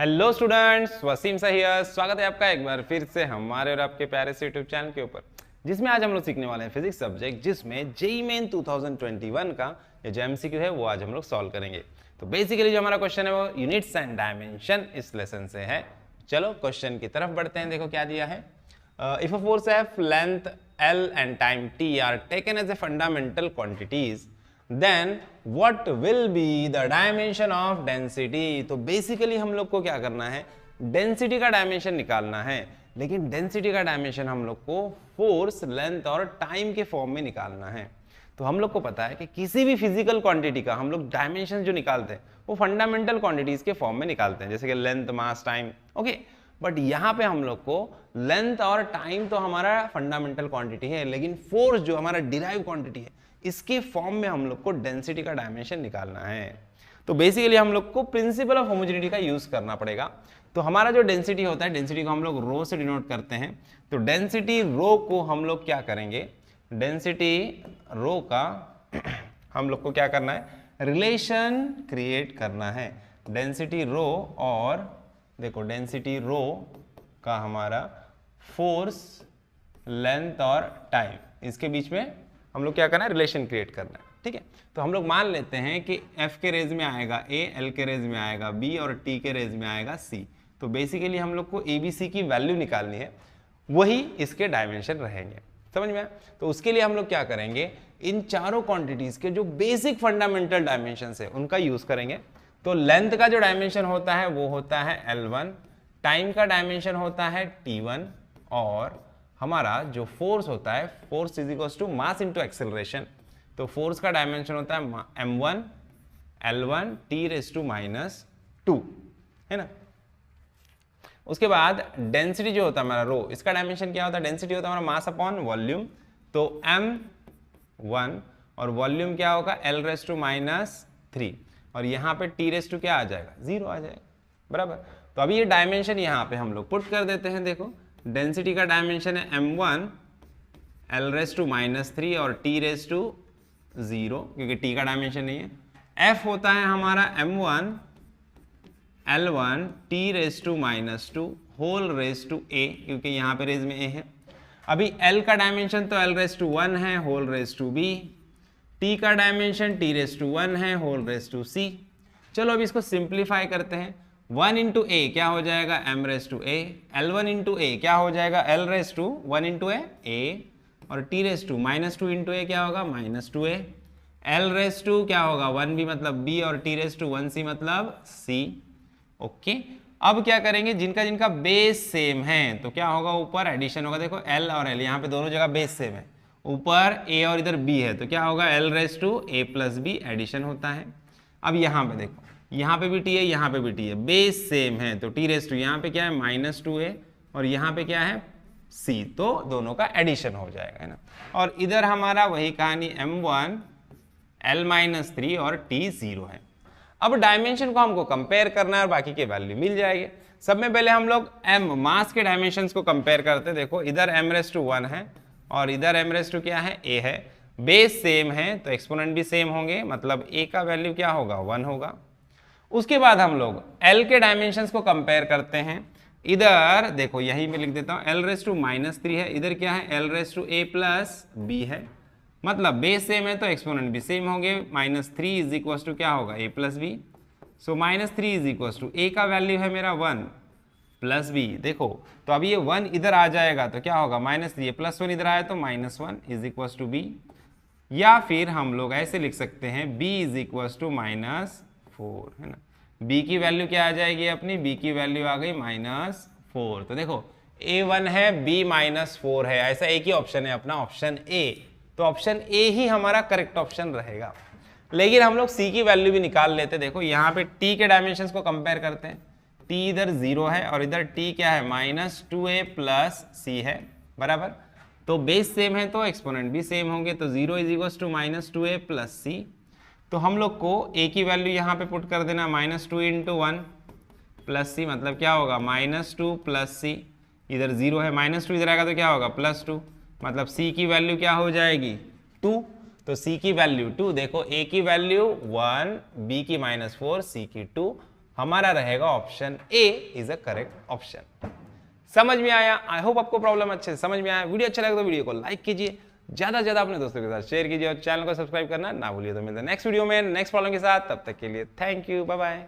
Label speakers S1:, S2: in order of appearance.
S1: Hello students, Wasim सहिया स्वागत है आपका एक बार फिर से हमारे और आपके प्यारे से यूट्यूब चैनल के ऊपर, जिसमें आज हम लोग सीखने वाले हैं फिजिक्स सब्जेक्ट, जिसमें जेईई मेन 2021 का ये जो एमसीक्यू है वो आज हम लोग सॉल्व करेंगे। तो बेसिकली जो हमारा क्वेश्चन है वो यूनिट्स एंड डायमेंशन इस लेसन से है। चलो क्वेश्चन की तरफ बढ़ते हैं। देखो क्या दिया है। If a force F, length L and time T are taken as a fundamental quantities, then what will be the dimension of density. तो बेसिकली हम लोग को क्या करना है, डेंसिटी का डायमेंशन निकालना है। लेकिन डेंसिटी का डायमेंशन हम लोग को फोर्स, लेंथ और टाइम के फॉर्म में निकालना है। तो हम लोग को पता है कि किसी भी फिजिकल क्वांटिटी का हम लोग डायमेंशन जो निकालते हैं वो फंडामेंटल क्वांटिटीज के फॉर्म में निकालते हैं, जैसे कि length, mass, time. Okay, but यहाँ पे हम लोग को लेंथ और टाइम तो हमारा फंडामेंटल क्वांटिटी है, लेकिन फोर्स जो हमारा डिराइव क्वांटिटी है इसके फॉर्म में हम लोग को डेंसिटी का डायमेंशन निकालना है। तो बेसिकली हम लोग को प्रिंसिपल ऑफ होमोजेनिटी का यूज करना पड़ेगा। तो हमारा जो डेंसिटी होता है, डेंसिटी को हम लोग रो से डिनोट करते हैं। तो डेंसिटी रो को हम लोग क्या करेंगे, डेंसिटी रो का हम लोग को क्या करना है, रिलेशन क्रिएट करना है। डेंसिटी रो और देखो डेंसिटी रो का हमारा फोर्स, लेंथ और टाइम, इसके बीच में हम लोग क्या करना है, रिलेशन क्रिएट करना है। ठीक है, तो हम लोग मान लेते हैं कि F के रेज में आएगा A, L के रेज में आएगा B और T के रेज में आएगा C। तो बेसिकली हम लोग को ABC की वैल्यू निकालनी है, वही इसके डायमेंशन रहेंगे। समझ में आया? तो उसके लिए हम लोग क्या करेंगे, इन चारों क्वांटिटीज के जो बेसिक फंडामेंटल डायमेंशन है उनका यूज करेंगे। तो लेंथ का जो डायमेंशन होता है वो होता है L1, टाइम का डायमेंशन होता है T1 और हमारा जो फोर्स होता है, force is equal to mass into acceleration. तो फोर्स का डायमेंशन होता है m1 L1 T⁻², है ना। उसके बाद डेंसिटी जो होता है हमारा रो, इसका डायमेंशन क्या होता है, डेंसिटी होता है हमारा मास अपॉन वॉल्यूम। तो m1 और वॉल्यूम क्या होगा L⁻³ और यहाँ पे T⁻² क्या आ जाएगा, 0 आ जाएगा, बराबर। तो अभी ये डायमेंशन यहाँ पे हम लोग पुट कर देते हैं। देखो डेंसिटी का डायमेंशन है m1 L⁻³ और T⁻0, क्योंकि T का डायमेंशन नहीं है। F होता है हमारा m1 L1 T⁻² whole raise to a, क्योंकि यहाँ पे रेज में a है। अभी L का डायमेंशन तो L⁻1 है whole raise to b, T का डायमेंशन T⁻1 है होल रेज टू c। चलो अब इसको सिंप्लीफाई करते हैं। 1 इंटू ए क्या हो जाएगा m⁻a, L1 इंटू ए क्या हो जाएगा L⁻1 इंटू a और T⁻2 इंटू ए क्या होगा -2a, L⁻2 क्या होगा 1b मतलब b और T⁻1c मतलब c। ओके, अब क्या करेंगे, जिनका जिनका बेस सेम है तो क्या होगा, ऊपर एडिशन होगा। देखो L और L यहाँ पे दोनों जगह बेस सेम है, ऊपर a और इधर b है, तो क्या होगा L⁻a+b एडिशन होता है। अब यहाँ पे देखो, यहाँ पे भी t है, यहाँ पे भी t है, बेस सेम है, तो T⁻2 यहाँ पे क्या है -2a और यहाँ पे क्या है c, तो दोनों का एडिशन हो जाएगा, है ना। और इधर हमारा वही कहानी m1 L-3 और t 0 है। अब डायमेंशन को हमको कंपेयर करना है और बाकी के वैल्यू मिल जाएंगे। सब में पहले हम लोग m मास के डायमेंशंस को कंपेयर करते। देखो इधर m⁻1 है और इधर m⁻2 क्या है, a है, बेस सेम है तो एक्सपोनेंट भी सेम होंगे, मतलब a का वैल्यू क्या होगा, 1 होगा। उसके बाद हम लोग L के डायमेंशंस को कंपेयर करते हैं। इधर देखो यही मैं लिख देता हूँ L⁻³ है, इधर क्या है L⁻a+b है, मतलब बेस सेम है तो एक्सपोनेंट भी सेम होंगे। -3 इज इक्वल टू क्या होगा a+b, so -3 is equal to a का वैल्यू है मेरा 1 प्लस b। देखो तो अब ये 1 इधर आ जाएगा तो क्या होगा -3, +1 इधर आया तो -1 इज इक्वल टू b, या फिर हम लोग ऐसे लिख सकते हैं b इज इक्वल टू -4, है ना। b की वैल्यू क्या आ जाएगी अपनी, b की वैल्यू आ गई -4। तो देखो a1 है, b -4 है, ऐसा एक ही ऑप्शन है अपना, ऑप्शन a। तो ऑप्शन a ही हमारा करेक्ट ऑप्शन रहेगा। लेकिन हम लोग c की वैल्यू भी निकाल लेते। देखो यहाँ पे t के डायमेंशंस को कंपेयर करते हैं। t इधर 0 है और इधर t क्या है -2a+c है, बराबर। तो बेस सेम है तो एक्सपोनेंट भी सेम होंगे, तो 0 इज इक्वल टू -2a+c। तो हम लोग को a की वैल्यू यहाँ पे पुट कर देना, -2 इंटू 1 प्लस c, मतलब क्या होगा -2 + c, इधर 0 है, -2 इधर आएगा तो क्या होगा +2, मतलब c की वैल्यू क्या हो जाएगी 2। तो c की वैल्यू 2, देखो a की वैल्यू 1, b की -4, c की 2, हमारा रहेगा option A is a correct option. समझ में आया? आई होप आपको प्रॉब्लम अच्छे से समझ में आया। वीडियो अच्छा लगे तो वीडियो को लाइक कीजिए, ज्यादा से ज्यादा अपने दोस्तों के साथ शेयर कीजिए और चैनल को सब्सक्राइब करना ना भूलिए। तो मिलते हैं नेक्स्ट वीडियो में नेक्स्ट प्रॉब्लम के साथ, तब तक के लिए थैंक यू, बाय बाय।